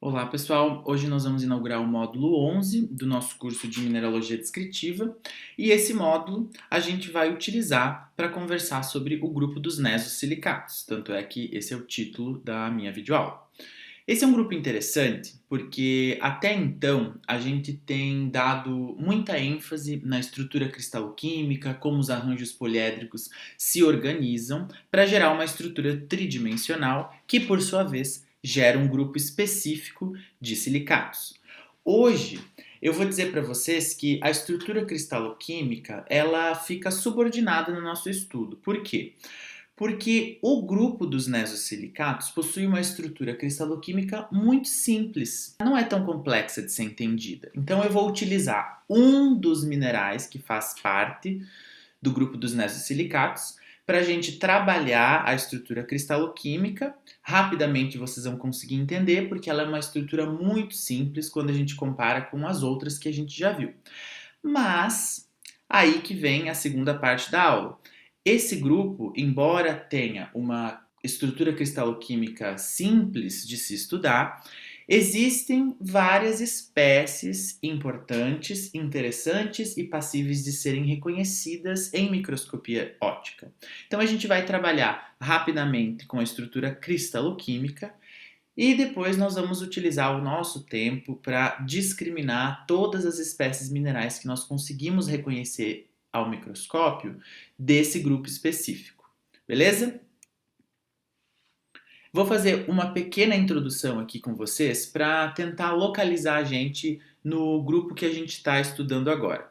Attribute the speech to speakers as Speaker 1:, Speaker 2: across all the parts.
Speaker 1: Olá pessoal, hoje nós vamos inaugurar o módulo 11 do nosso curso de Mineralogia Descritiva e esse módulo a gente vai utilizar para conversar sobre o grupo dos nesosilicatos, tanto é que esse é o título da minha videoaula. Esse é um grupo interessante porque até então a gente tem dado muita ênfase na estrutura cristaloquímica, como os arranjos poliédricos se organizam para gerar uma estrutura tridimensional que, por sua vez, gera um grupo específico de silicatos. Hoje eu vou dizer para vocês que a estrutura cristaloquímica ela fica subordinada no nosso estudo. Por quê? Porque o grupo dos nesosilicatos possui uma estrutura cristaloquímica muito simples, não é tão complexa de ser entendida. Então eu vou utilizar um dos minerais que faz parte do grupo dos nesosilicatos para a gente trabalhar a estrutura cristaloquímica. Rapidamente vocês vão conseguir entender porque ela é uma estrutura muito simples quando a gente compara com as outras que a gente já viu. Mas aí que vem a segunda parte da aula. Esse grupo, embora tenha uma estrutura cristaloquímica simples de se estudar, existem várias espécies importantes, interessantes e passíveis de serem reconhecidas em microscopia óptica. Então a gente vai trabalhar rapidamente com a estrutura cristaloquímica e depois nós vamos utilizar o nosso tempo para discriminar todas as espécies minerais que nós conseguimos reconhecer ao microscópio desse grupo específico. Beleza? Vou fazer uma pequena introdução aqui com vocês para tentar localizar a gente no grupo que a gente está estudando agora.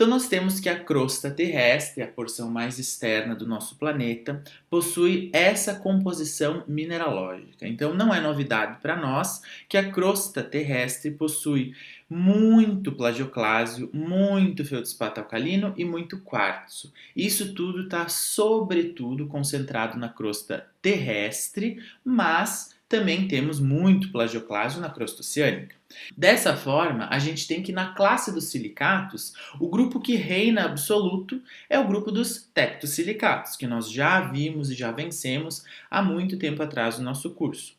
Speaker 1: Então nós temos que a crosta terrestre, a porção mais externa do nosso planeta, possui essa composição mineralógica. Então não é novidade para nós que a crosta terrestre possui muito plagioclásio, muito feldspato alcalino e muito quartzo. Isso tudo está sobretudo concentrado na crosta terrestre, mas também temos muito plagioclásio na crosta oceânica. Dessa forma, a gente tem que na classe dos silicatos, o grupo que reina absoluto é o grupo dos tectosilicatos, que nós já vimos e já vencemos há muito tempo atrás no nosso curso.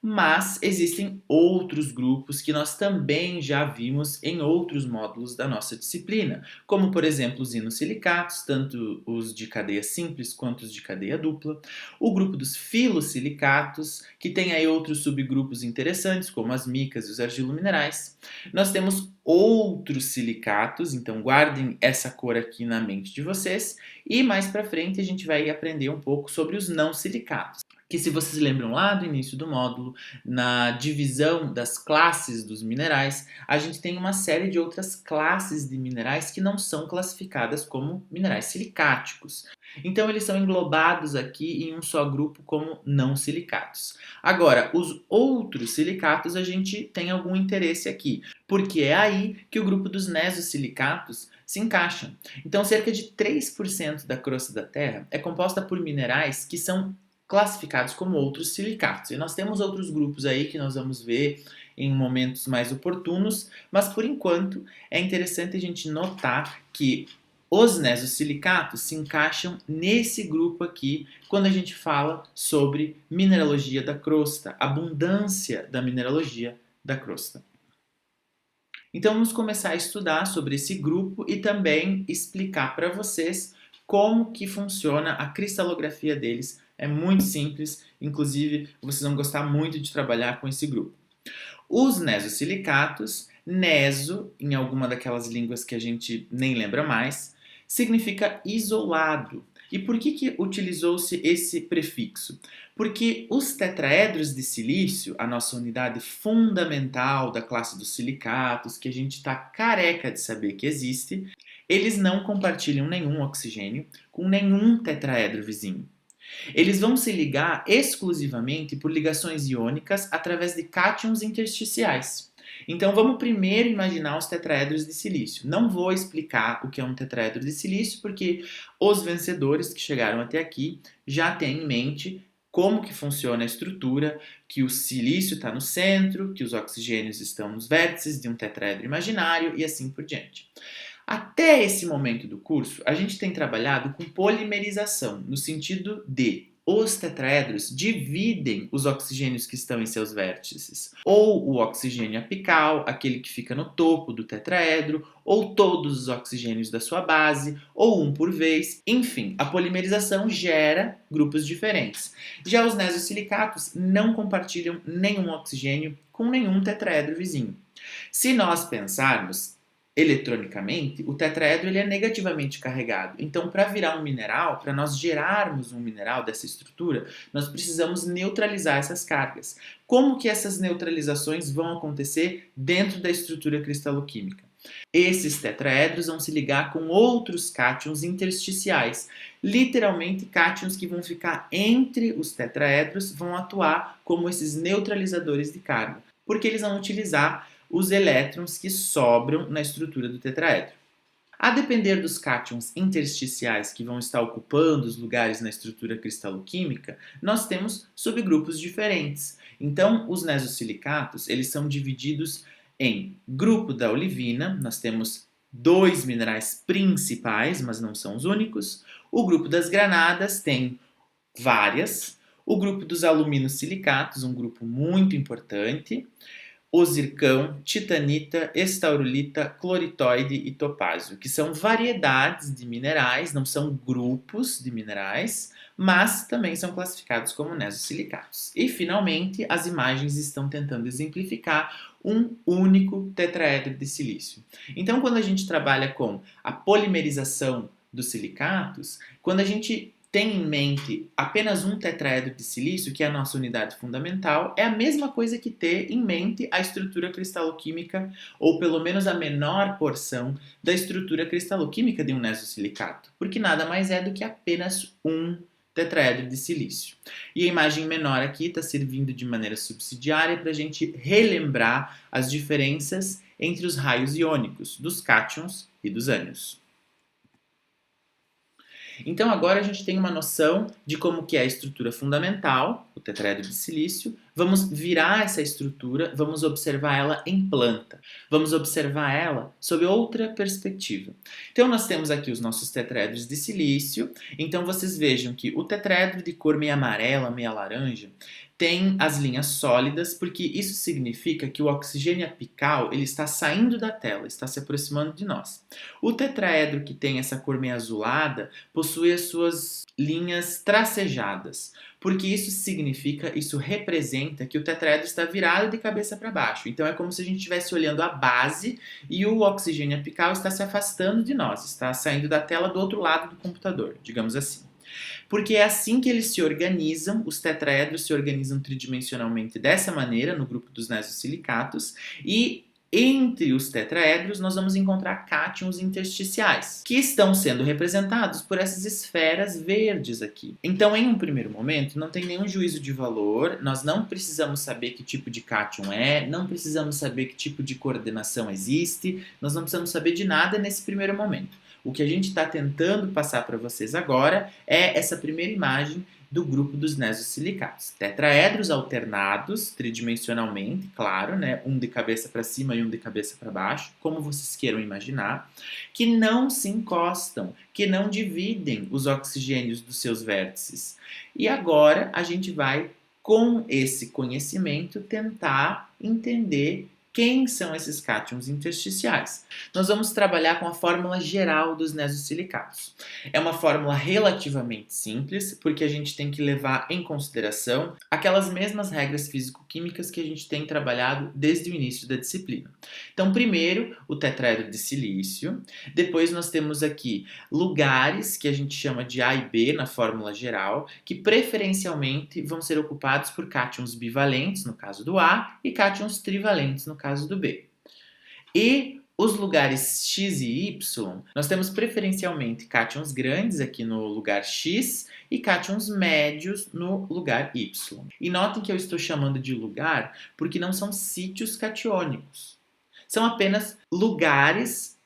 Speaker 1: Mas existem outros grupos que nós também já vimos em outros módulos da nossa disciplina, como por exemplo os inosilicatos, tanto os de cadeia simples quanto os de cadeia dupla, o grupo dos filosilicatos, que tem aí outros subgrupos interessantes, como as micas e os argilominerais. Nós temos outros silicatos, então guardem essa cor aqui na mente de vocês, e mais para frente a gente vai aprender um pouco sobre os não silicatos. Que se vocês lembram lá do início do módulo, na divisão das classes dos minerais, a gente tem uma série de outras classes de minerais que não são classificadas como minerais silicáticos. Então eles são englobados aqui em um só grupo como não silicatos. Agora, os outros silicatos a gente tem algum interesse aqui, porque é aí que o grupo dos nesosilicatos se encaixam. Então cerca de 3% da crosta da Terra é composta por minerais que são classificados como outros silicatos. E nós temos outros grupos aí que nós vamos ver em momentos mais oportunos, mas por enquanto é interessante a gente notar que os nesosilicatos se encaixam nesse grupo aqui quando a gente fala sobre mineralogia da crosta, abundância da mineralogia da crosta. Então vamos começar a estudar sobre esse grupo e também explicar para vocês como que funciona a cristalografia deles. É muito simples, inclusive vocês vão gostar muito de trabalhar com esse grupo. Os nesosilicatos, neso, em alguma daquelas línguas que a gente nem lembra mais, significa isolado. E por que utilizou-se esse prefixo? Porque os tetraedros de silício, a nossa unidade fundamental da classe dos silicatos, que a gente está careca de saber que existe, eles não compartilham nenhum oxigênio com nenhum tetraedro vizinho. Eles vão se ligar exclusivamente por ligações iônicas através de cátions intersticiais. Então vamos primeiro imaginar os tetraedros de silício. Não vou explicar o que é um tetraedro de silício, porque os vencedores que chegaram até aqui já têm em mente como que funciona a estrutura, que o silício está no centro, que os oxigênios estão nos vértices de um tetraedro imaginário e assim por diante. Até esse momento do curso, a gente tem trabalhado com polimerização, no sentido de os tetraedros dividem os oxigênios que estão em seus vértices, ou o oxigênio apical, aquele que fica no topo do tetraedro, ou todos os oxigênios da sua base, ou um por vez. Enfim, a polimerização gera grupos diferentes. Já os nesosilicatos não compartilham nenhum oxigênio com nenhum tetraedro vizinho. Se nós pensarmos eletronicamente, o tetraedro ele é negativamente carregado. Então, para virar um mineral, para nós gerarmos um mineral dessa estrutura, nós precisamos neutralizar essas cargas. Como que essas neutralizações vão acontecer dentro da estrutura cristaloquímica? Esses tetraedros vão se ligar com outros cátions intersticiais. Literalmente, cátions que vão ficar entre os tetraedros vão atuar como esses neutralizadores de carga, porque eles vão utilizar os elétrons que sobram na estrutura do tetraedro. A depender dos cátions intersticiais que vão estar ocupando os lugares na estrutura cristaloquímica, nós temos subgrupos diferentes. Então, os nesosilicatos, eles são divididos em grupo da olivina, nós temos 2 minerais principais, mas não são os únicos. O grupo das granadas tem várias. O grupo dos aluminosilicatos, um grupo muito importante. O zircão, titanita, estaurolita, cloritóide e topázio, que são variedades de minerais, não são grupos de minerais, mas também são classificados como nesosilicatos. E, finalmente, as imagens estão tentando exemplificar um único tetraedro de silício. Então, quando a gente trabalha com a polimerização dos silicatos, quando a gente tem em mente apenas um tetraedro de silício, que é a nossa unidade fundamental, é a mesma coisa que ter em mente a estrutura cristaloquímica, ou pelo menos a menor porção da estrutura cristaloquímica de um nesosilicato, porque nada mais é do que apenas um tetraedro de silício. E a imagem menor aqui está servindo de maneira subsidiária para a gente relembrar as diferenças entre os raios iônicos dos cátions e dos ânions. Então agora a gente tem uma noção de como que é a estrutura fundamental, o tetraedro de silício. Vamos virar essa estrutura, vamos observar ela em planta. Vamos observar ela sob outra perspectiva. Então nós temos aqui os nossos tetraedros de silício. Então vocês vejam que o tetraedro de cor meio amarela, meio laranja, tem as linhas sólidas, porque isso significa que o oxigênio apical ele está saindo da tela, está se aproximando de nós. O tetraedro que tem essa cor meio azulada possui as suas linhas tracejadas, porque isso significa, isso representa que o tetraedro está virado de cabeça para baixo. Então é como se a gente estivesse olhando a base e o oxigênio apical está se afastando de nós, está saindo da tela do outro lado do computador, digamos assim. Porque é assim que eles se organizam, os tetraedros se organizam tridimensionalmente dessa maneira, no grupo dos nesosilicatos, e entre os tetraedros nós vamos encontrar cátions intersticiais, que estão sendo representados por essas esferas verdes aqui. Então, em um primeiro momento, não tem nenhum juízo de valor, nós não precisamos saber que tipo de cátion é, não precisamos saber que tipo de coordenação existe, nós não precisamos saber de nada nesse primeiro momento. O que a gente está tentando passar para vocês agora é essa primeira imagem do grupo dos nesosilicatos. Tetraedros alternados, tridimensionalmente, claro, né? Um de cabeça para cima e um de cabeça para baixo, como vocês queiram imaginar, que não se encostam, que não dividem os oxigênios dos seus vértices. E agora a gente vai, com esse conhecimento, tentar entender quem são esses cátions intersticiais. Nós vamos trabalhar com a fórmula geral dos nesosilicatos. É uma fórmula relativamente simples, porque a gente tem que levar em consideração aquelas mesmas regras físico-químicas que a gente tem trabalhado desde o início da disciplina. Então, primeiro, o tetraedro de silício. Depois nós temos aqui lugares que a gente chama de A e B na fórmula geral, que preferencialmente vão ser ocupados por cátions bivalentes, no caso do A, e cátions trivalentes, no caso do B. E os lugares X e Y, nós temos preferencialmente cátions grandes aqui no lugar X e cátions médios no lugar Y. E notem que eu estou chamando de lugar porque não são sítios catiônicos. São apenas lugares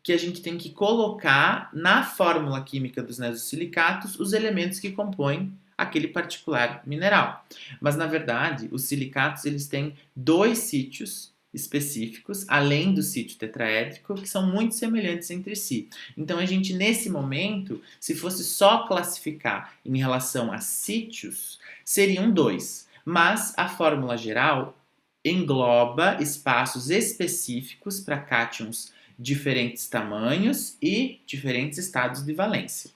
Speaker 1: que a gente tem que colocar na fórmula química dos nesosilicatos os elementos que compõem aquele particular mineral. Mas, na verdade, os silicatos eles têm 2 sítios específicos, além do sítio tetraédrico, que são muito semelhantes entre si. Então, a gente, nesse momento, se fosse só classificar em relação a sítios, seriam dois. Mas a fórmula geral engloba espaços específicos para cátions diferentes tamanhos e diferentes estados de valência.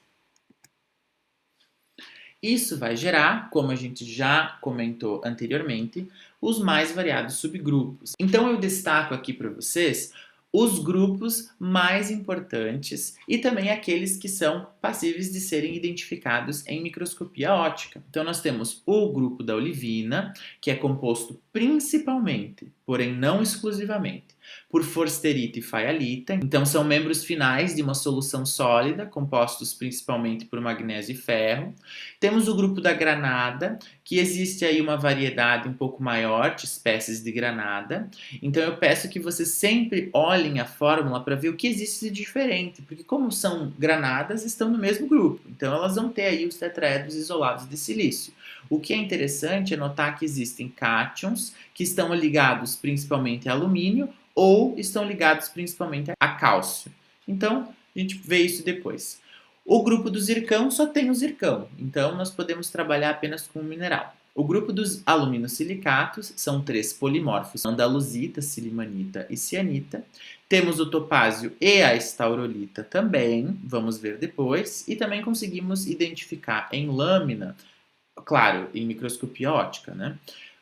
Speaker 1: Isso vai gerar, como a gente já comentou anteriormente, os mais variados subgrupos. Então eu destaco aqui para vocês os grupos mais importantes e também aqueles que são passíveis de serem identificados em microscopia óptica. Então nós temos o grupo da olivina, que é composto principalmente, porém não exclusivamente, por forsterita e faialita. Então são membros finais de uma solução sólida, compostos principalmente por magnésio e ferro. Temos o grupo da granada, que existe aí uma variedade um pouco maior de espécies de granada. Então eu peço que vocês sempre olhem a fórmula para ver o que existe de diferente, porque como são granadas, estão no mesmo grupo. Então elas vão ter aí os tetraedros isolados de silício. O que é interessante é notar que existem cátions que estão ligados principalmente a alumínio ou estão ligados principalmente a cálcio. Então, a gente vê isso depois. O grupo do zircão só tem o zircão, então nós podemos trabalhar apenas com o mineral. O grupo dos aluminosilicatos são 3 polimorfos: andaluzita, silimanita e cianita. Temos o topázio e a estaurolita também, vamos ver depois. E também conseguimos identificar em lâmina, claro, em microscopia óptica, né?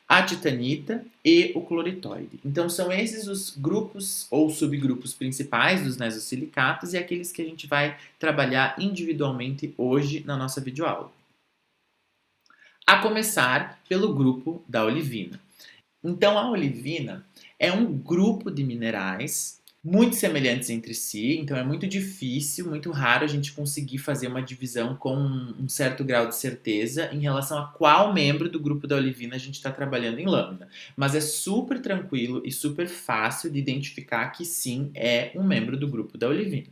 Speaker 1: A titanita e o cloritóide. Então são esses os grupos ou subgrupos principais dos nesosilicatos e aqueles que a gente vai trabalhar individualmente hoje na nossa videoaula. A começar pelo grupo da olivina. Então a olivina é um grupo de minerais muito semelhantes entre si, então é muito difícil, muito raro a gente conseguir fazer uma divisão com um certo grau de certeza em relação a qual membro do grupo da olivina a gente está trabalhando em lâmina. Mas é super tranquilo e super fácil de identificar que sim, é um membro do grupo da olivina.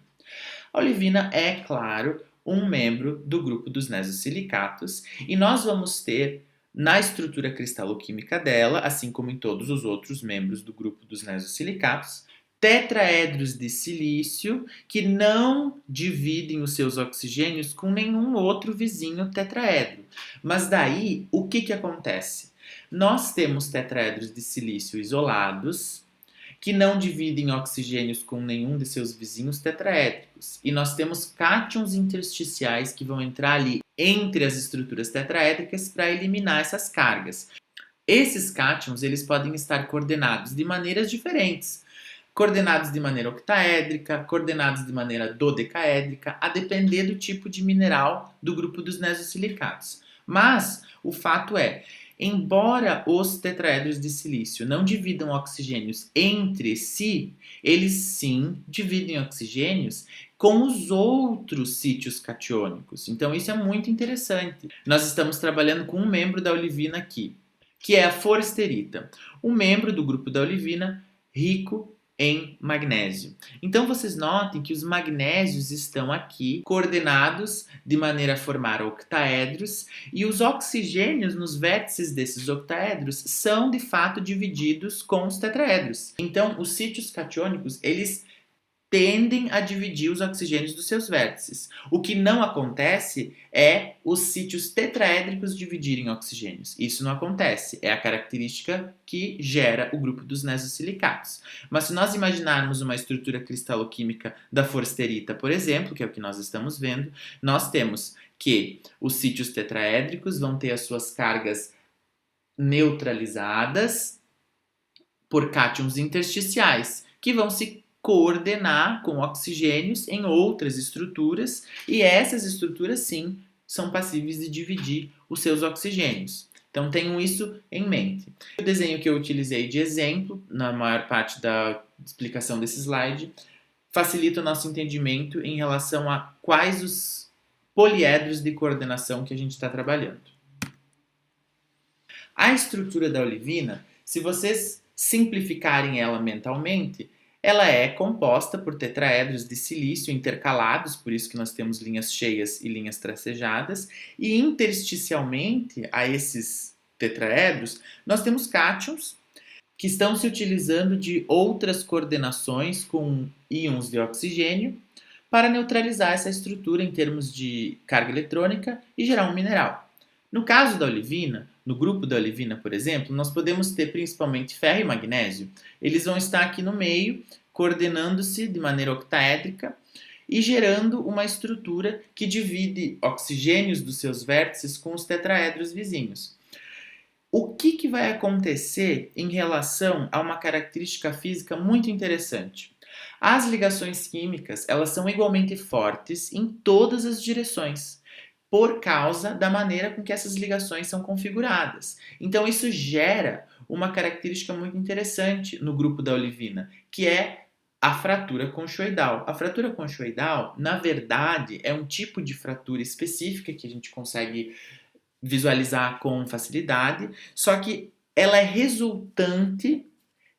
Speaker 1: A olivina é, claro, um membro do grupo dos nesosilicatos e nós vamos ter na estrutura cristaloquímica dela, assim como em todos os outros membros do grupo dos nesosilicatos, tetraedros de silício que não dividem os seus oxigênios com nenhum outro vizinho tetraedro. Mas daí, o que acontece? Nós temos tetraedros de silício isolados que não dividem oxigênios com nenhum de seus vizinhos tetraédricos. E nós temos cátions intersticiais que vão entrar ali entre as estruturas tetraédricas para eliminar essas cargas. Esses cátions eles podem estar coordenados de maneiras diferentes. Coordenados de maneira octaédrica, coordenados de maneira dodecaédrica, a depender do tipo de mineral do grupo dos nesosilicatos. Mas o fato é, embora os tetraedros de silício não dividam oxigênios entre si, eles sim dividem oxigênios com os outros sítios catiônicos. Então isso é muito interessante. Nós estamos trabalhando com um membro da olivina aqui, que é a forsterita, um membro do grupo da olivina rico em magnésio. Então vocês notem que os magnésios estão aqui coordenados de maneira a formar octaedros e os oxigênios nos vértices desses octaedros são de fato divididos com os tetraedros. Então os sítios catiônicos, eles tendem a dividir os oxigênios dos seus vértices. O que não acontece é os sítios tetraédricos dividirem oxigênios. Isso não acontece. É a característica que gera o grupo dos nesosilicatos. Mas se nós imaginarmos uma estrutura cristaloquímica da forsterita, por exemplo, que é o que nós estamos vendo, nós temos que os sítios tetraédricos vão ter as suas cargas neutralizadas por cátions intersticiais, que vão se coordenar com oxigênios em outras estruturas, e essas estruturas sim são passíveis de dividir os seus oxigênios. Então tenham isso em mente. O desenho que eu utilizei de exemplo, na maior parte da explicação desse slide, facilita o nosso entendimento em relação a quais os poliedros de coordenação que a gente está trabalhando. A estrutura da olivina, se vocês simplificarem ela mentalmente, ela é composta por tetraedros de silício intercalados, por isso que nós temos linhas cheias e linhas tracejadas, e intersticialmente a esses tetraedros nós temos cátions que estão se utilizando de outras coordenações com íons de oxigênio para neutralizar essa estrutura em termos de carga eletrônica e gerar um mineral. No caso da olivina, no grupo da olivina, por exemplo, nós podemos ter principalmente ferro e magnésio. Eles vão estar aqui no meio, coordenando-se de maneira octaédrica e gerando uma estrutura que divide oxigênios dos seus vértices com os tetraedros vizinhos. O que vai acontecer em relação a uma característica física muito interessante? As ligações químicas, elas são igualmente fortes em todas as direções, por causa da maneira com que essas ligações são configuradas. Então isso gera uma característica muito interessante no grupo da olivina, que é a fratura conchoidal. A fratura conchoidal, na verdade, é um tipo de fratura específica que a gente consegue visualizar com facilidade, só que ela é resultante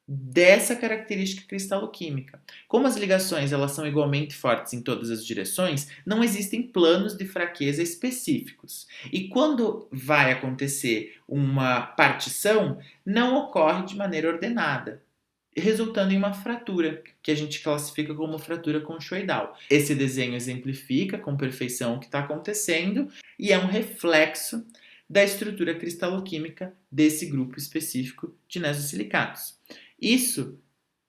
Speaker 1: dessa característica cristaloquímica. Como as ligações elas são igualmente fortes em todas as direções, não existem planos de fraqueza específicos. E quando vai acontecer uma partição, não ocorre de maneira ordenada, resultando em uma fratura, que a gente classifica como fratura conchoidal. Esse desenho exemplifica com perfeição o que está acontecendo e é um reflexo da estrutura cristaloquímica desse grupo específico de nesosilicatos. Isso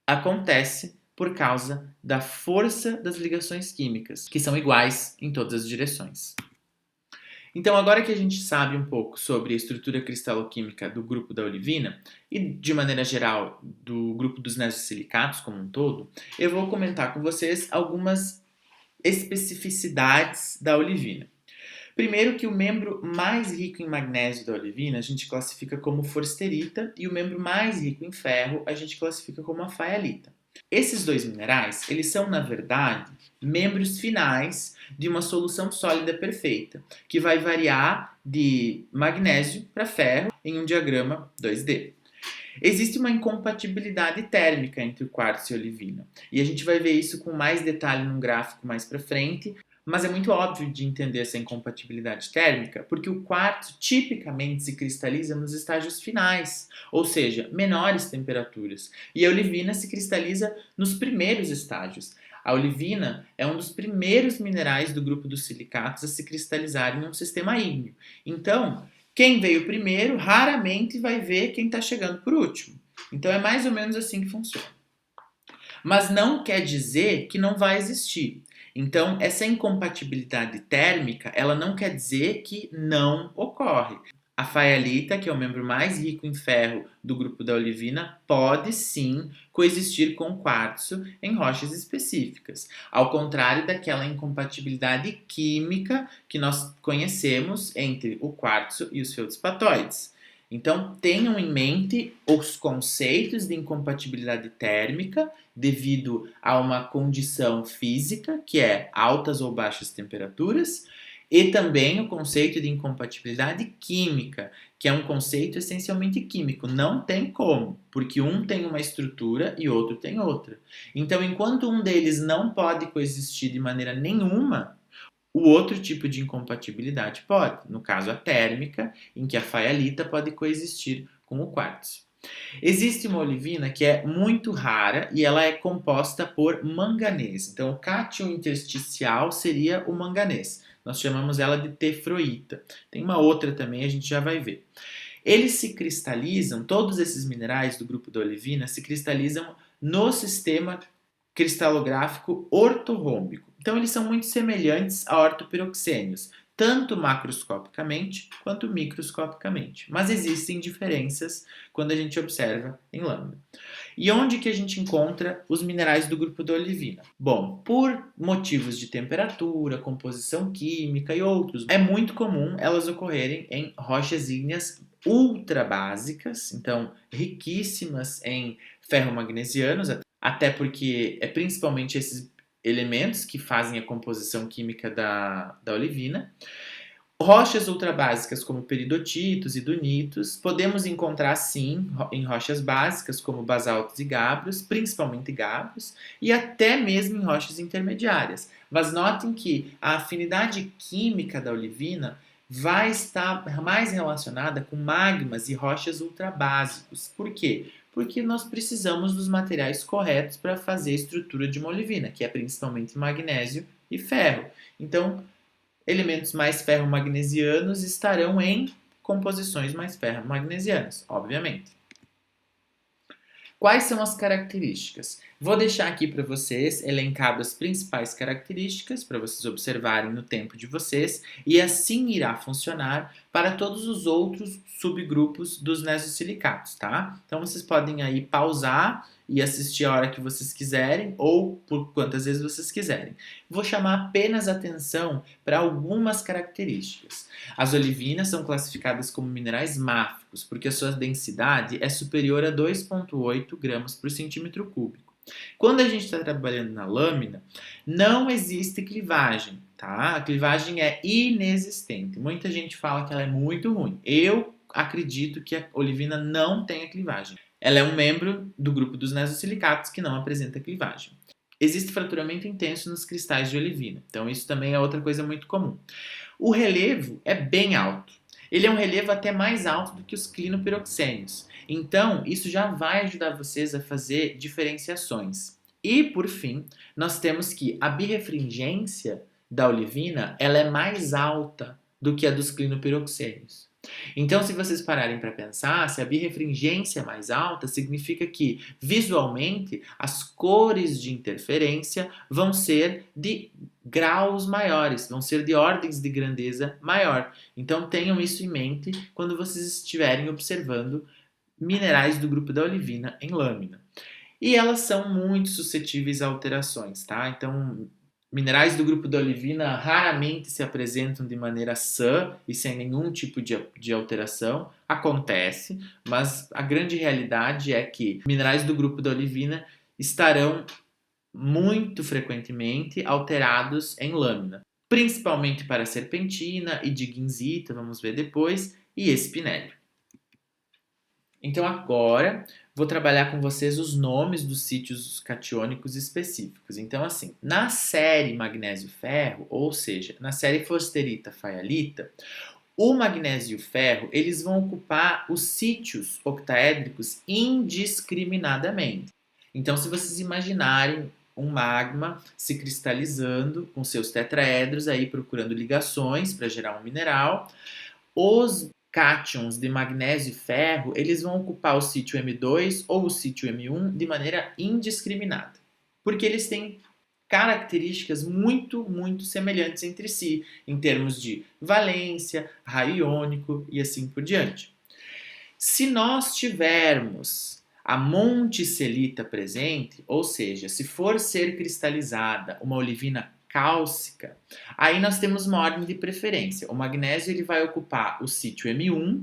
Speaker 1: acontece por causa da força das ligações químicas, que são iguais em todas as direções. Então, agora que a gente sabe um pouco sobre a estrutura cristaloquímica do grupo da olivina e, de maneira geral, do grupo dos nesosilicatos como um todo, eu vou comentar com vocês algumas especificidades da olivina. Primeiro que o membro mais rico em magnésio da olivina a gente classifica como forsterita e o membro mais rico em ferro a gente classifica como a faialita. Esses dois minerais, eles são, na verdade, membros finais de uma solução sólida perfeita, que vai variar de magnésio para ferro em um diagrama 2D. Existe uma incompatibilidade térmica entre o quartzo e a olivina, e a gente vai ver isso com mais detalhe num gráfico mais para frente, mas é muito óbvio de entender essa incompatibilidade térmica, porque o quartzo tipicamente se cristaliza nos estágios finais, ou seja, menores temperaturas, e a olivina se cristaliza nos primeiros estágios. A olivina é um dos primeiros minerais do grupo dos silicatos a se cristalizar em um sistema ígneo. Então, quem veio primeiro raramente vai ver quem está chegando por último. Então é mais ou menos assim que funciona. Mas não quer dizer que não vai existir. Então, essa incompatibilidade térmica, ela não quer dizer que não ocorre. A faialita, que é o membro mais rico em ferro do grupo da olivina, pode sim coexistir com o quartzo em rochas específicas, ao contrário daquela incompatibilidade química que nós conhecemos entre o quartzo e os feldspatóides. Então, tenham em mente os conceitos de incompatibilidade térmica devido a uma condição física, que é altas ou baixas temperaturas, e também o conceito de incompatibilidade química, que é um conceito essencialmente químico. Não tem como, porque um tem uma estrutura e outro tem outra. Então, enquanto um deles não pode coexistir de maneira nenhuma, o outro tipo de incompatibilidade pode, no caso a térmica, em que a faialita pode coexistir com o quartzo. Existe uma olivina que é muito rara e ela é composta por manganês. Então, o cátion intersticial seria o manganês. Nós chamamos ela de tefroíta. Tem uma outra também, a gente já vai ver. Eles se cristalizam, todos esses minerais do grupo da olivina se cristalizam no sistema cristalográfico ortorrômbico. Então, eles são muito semelhantes a ortopiroxênios, tanto macroscopicamente quanto microscopicamente. Mas existem diferenças quando a gente observa em lâmina. E onde que a gente encontra os minerais do grupo da olivina? Bom, por motivos de temperatura, composição química e outros, é muito comum elas ocorrerem em rochas ígneas ultra básicas, então riquíssimas em ferromagnesianos, até porque é principalmente esses elementos que fazem a composição química da olivina. Rochas ultrabásicas como peridotitos e dunitos, podemos encontrar sim em rochas básicas como basaltos e gabros, principalmente gabros, e até mesmo em rochas intermediárias. Mas notem que a afinidade química da olivina vai estar mais relacionada com magmas e rochas ultrabásicos. Por quê? porque nós precisamos dos materiais corretos para fazer a estrutura de uma olivina, que é principalmente magnésio e ferro. Então, elementos mais ferro-magnesianos estarão em composições mais ferro-magnesianas, obviamente. Quais são as características? Vou deixar aqui para vocês elencado as principais características para vocês observarem no tempo de vocês e assim irá funcionar para todos os outros subgrupos dos nesosilicatos, tá? Então vocês podem aí pausar e assistir a hora que vocês quiserem ou por quantas vezes vocês quiserem. Vou chamar apenas atenção para algumas características. As olivinas são classificadas como minerais máficos porque a sua densidade é superior a 2,8 gramas por centímetro cúbico. Quando a gente está trabalhando na lâmina, não existe clivagem, tá? A clivagem é inexistente. Muita gente fala que ela é muito ruim. Eu acredito que a olivina não tenha clivagem. Ela é um membro do grupo dos nesosilicatos que não apresenta clivagem. Existe fraturamento intenso nos cristais de olivina, então isso também é outra coisa muito comum. O relevo é bem alto. Ele é um relevo até mais alto do que os clinopiroxênios. Então, isso já vai ajudar vocês a fazer diferenciações. E, por fim, nós temos que a birrefringência da olivina ela é mais alta do que a dos clinopiroxênios. Então, se vocês pararem para pensar, se a birrefringência é mais alta, significa que, visualmente, as cores de interferência vão ser de graus maiores, vão ser de ordens de grandeza maior. Então, tenham isso em mente quando vocês estiverem observando minerais do grupo da olivina em lâmina. E elas são muito suscetíveis a alterações, tá? Então, minerais do grupo da olivina raramente se apresentam de maneira sã e sem nenhum tipo de alteração. Acontece, mas a grande realidade é que minerais do grupo da olivina estarão muito frequentemente alterados em lâmina, principalmente para serpentina e diginsita, vamos ver depois, e espinélio. Então agora vou trabalhar com vocês os nomes dos sítios catiônicos específicos. Então assim, na série magnésio-ferro, ou seja, na série forsterita-faialita, o magnésio e o ferro, eles vão ocupar os sítios octaédricos indiscriminadamente. Então se vocês imaginarem um magma se cristalizando com seus tetraedros aí procurando ligações para gerar um mineral, os cátions de magnésio e ferro, eles vão ocupar o sítio M2 ou o sítio M1 de maneira indiscriminada, porque eles têm características muito, muito semelhantes entre si, em termos de valência, raio iônico e assim por diante. Se nós tivermos a monticelita presente, ou seja, se for ser cristalizada uma olivina cálcica, aí nós temos uma ordem de preferência. O magnésio ele vai ocupar o sítio M1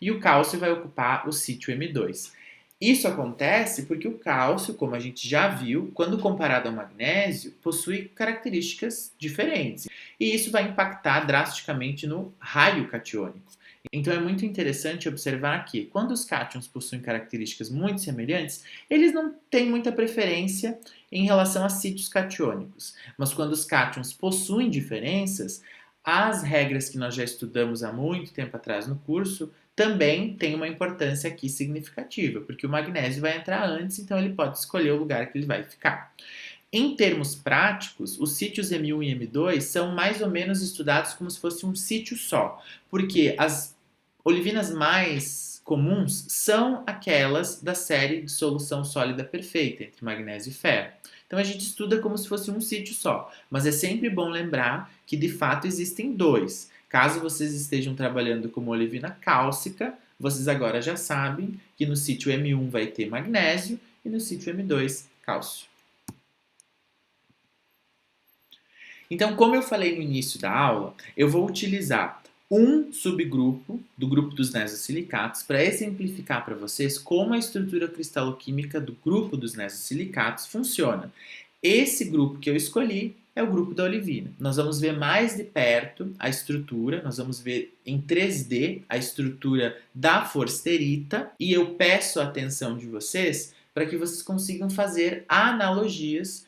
Speaker 1: e o cálcio vai ocupar o sítio M2. Isso acontece porque o cálcio, como a gente já viu, quando comparado ao magnésio, possui características diferentes. E isso vai impactar drasticamente no raio catiônico. Então é muito interessante observar que, quando os cátions possuem características muito semelhantes, eles não têm muita preferência em relação a sítios catiônicos. Mas quando os cátions possuem diferenças, as regras que nós já estudamos há muito tempo atrás no curso também têm uma importância aqui significativa, porque o magnésio vai entrar antes, então ele pode escolher o lugar que ele vai ficar. Em termos práticos, os sítios M1 e M2 são mais ou menos estudados como se fosse um sítio só, porque as olivinas mais comuns são aquelas da série de solução sólida perfeita, entre magnésio e ferro. Então a gente estuda como se fosse um sítio só, mas é sempre bom lembrar que de fato existem dois. Caso vocês estejam trabalhando com uma olivina cálcica, vocês agora já sabem que no sítio M1 vai ter magnésio e no sítio M2 cálcio. Então, como eu falei no início da aula, eu vou utilizar um subgrupo do grupo dos nesosilicatos para exemplificar para vocês como a estrutura cristaloquímica do grupo dos nesosilicatos funciona. Esse grupo que eu escolhi é o grupo da olivina. Nós vamos ver mais de perto a estrutura, nós vamos ver em 3D a estrutura da forsterita e eu peço a atenção de vocês para que vocês consigam fazer analogias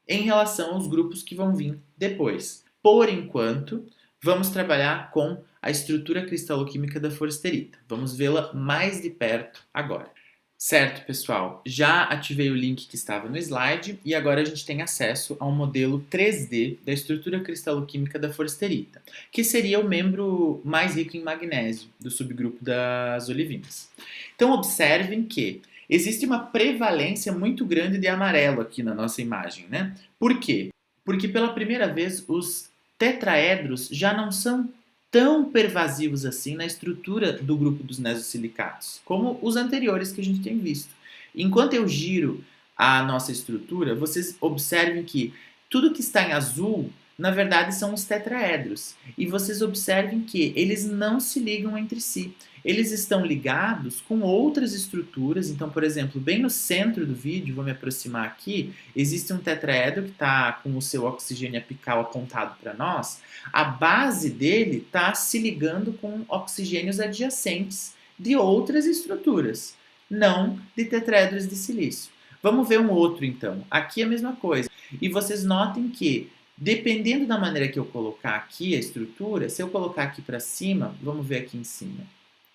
Speaker 1: em relação aos grupos que vão vir depois. Por enquanto, vamos trabalhar com a estrutura cristaloquímica da forsterita. Vamos vê-la mais de perto agora. Certo, pessoal. Já ativei o link que estava no slide e agora a gente tem acesso a um modelo 3D da estrutura cristaloquímica da forsterita, que seria o membro mais rico em magnésio do subgrupo das olivinas. Então observem que existe uma prevalência muito grande de amarelo aqui na nossa imagem, né? Por quê? Porque pela primeira vez os tetraedros já não são tão pervasivos assim na estrutura do grupo dos nesosilicatos, como os anteriores que a gente tem visto. Enquanto eu giro a nossa estrutura, vocês observem que tudo que está em azul, na verdade, são os tetraedros. E vocês observem que eles não se ligam entre si. Eles estão ligados com outras estruturas. Então, por exemplo, bem no centro do vídeo, vou me aproximar aqui, existe um tetraedro que está com o seu oxigênio apical apontado para nós. A base dele está se ligando com oxigênios adjacentes de outras estruturas, não de tetraedros de silício. Vamos ver um outro então. Aqui é a mesma coisa. E vocês notem que, dependendo da maneira que eu colocar aqui a estrutura, se eu colocar aqui para cima, vamos ver aqui em cima.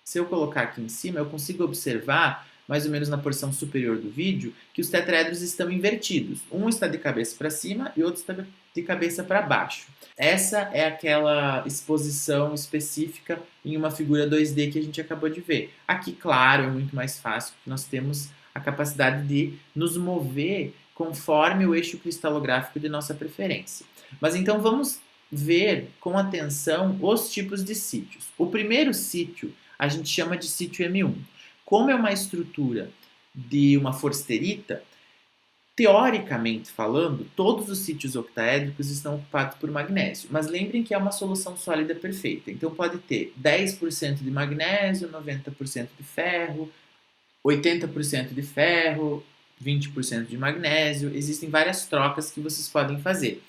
Speaker 1: Se eu colocar aqui em cima, eu consigo observar, mais ou menos na porção superior do vídeo, que os tetraedros estão invertidos. Um está de cabeça para cima e outro está de cabeça para baixo. Essa é aquela exposição específica em uma figura 2D que a gente acabou de ver. Aqui, claro, é muito mais fácil, porque nós temos a capacidade de nos mover conforme o eixo cristalográfico de nossa preferência. Mas então vamos ver com atenção os tipos de sítios. O primeiro sítio a gente chama de sítio M1. Como é uma estrutura de uma forsterita, teoricamente falando, todos os sítios octaédricos estão ocupados por magnésio, mas lembrem que é uma solução sólida perfeita. Então pode ter 10% de magnésio, 90% de ferro, 80% de ferro, 20% de magnésio. Existem várias trocas que vocês podem fazer.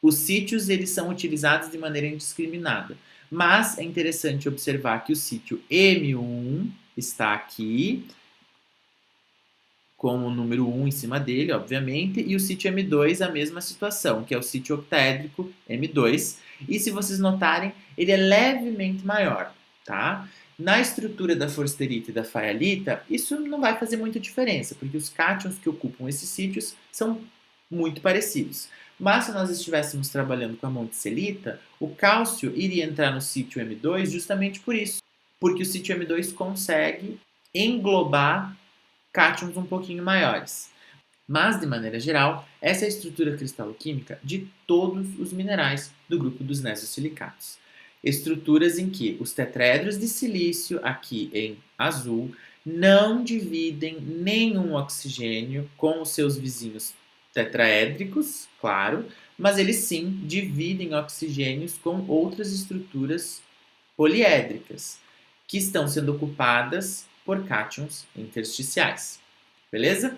Speaker 1: Os sítios eles são utilizados de maneira indiscriminada, mas é interessante observar que o sítio M1 está aqui, com o número 1 em cima dele, obviamente, e o sítio M2 a mesma situação, que é o sítio octaédrico M2, e se vocês notarem, ele é levemente maior, tá? Na estrutura da forsterita e da faialita, isso não vai fazer muita diferença, porque os cátions que ocupam esses sítios são muito parecidos. Mas se nós estivéssemos trabalhando com a monticelita, o cálcio iria entrar no sítio M2 justamente por isso, porque o sítio M2 consegue englobar cátions um pouquinho maiores. Mas, de maneira geral, essa é a estrutura cristaloquímica de todos os minerais do grupo dos nesosilicatos. Estruturas em que os tetraedros de silício, aqui em azul, não dividem nenhum oxigênio com os seus vizinhos tetraédricos, claro, mas eles sim dividem oxigênios com outras estruturas poliédricas, que estão sendo ocupadas por cátions intersticiais. Beleza?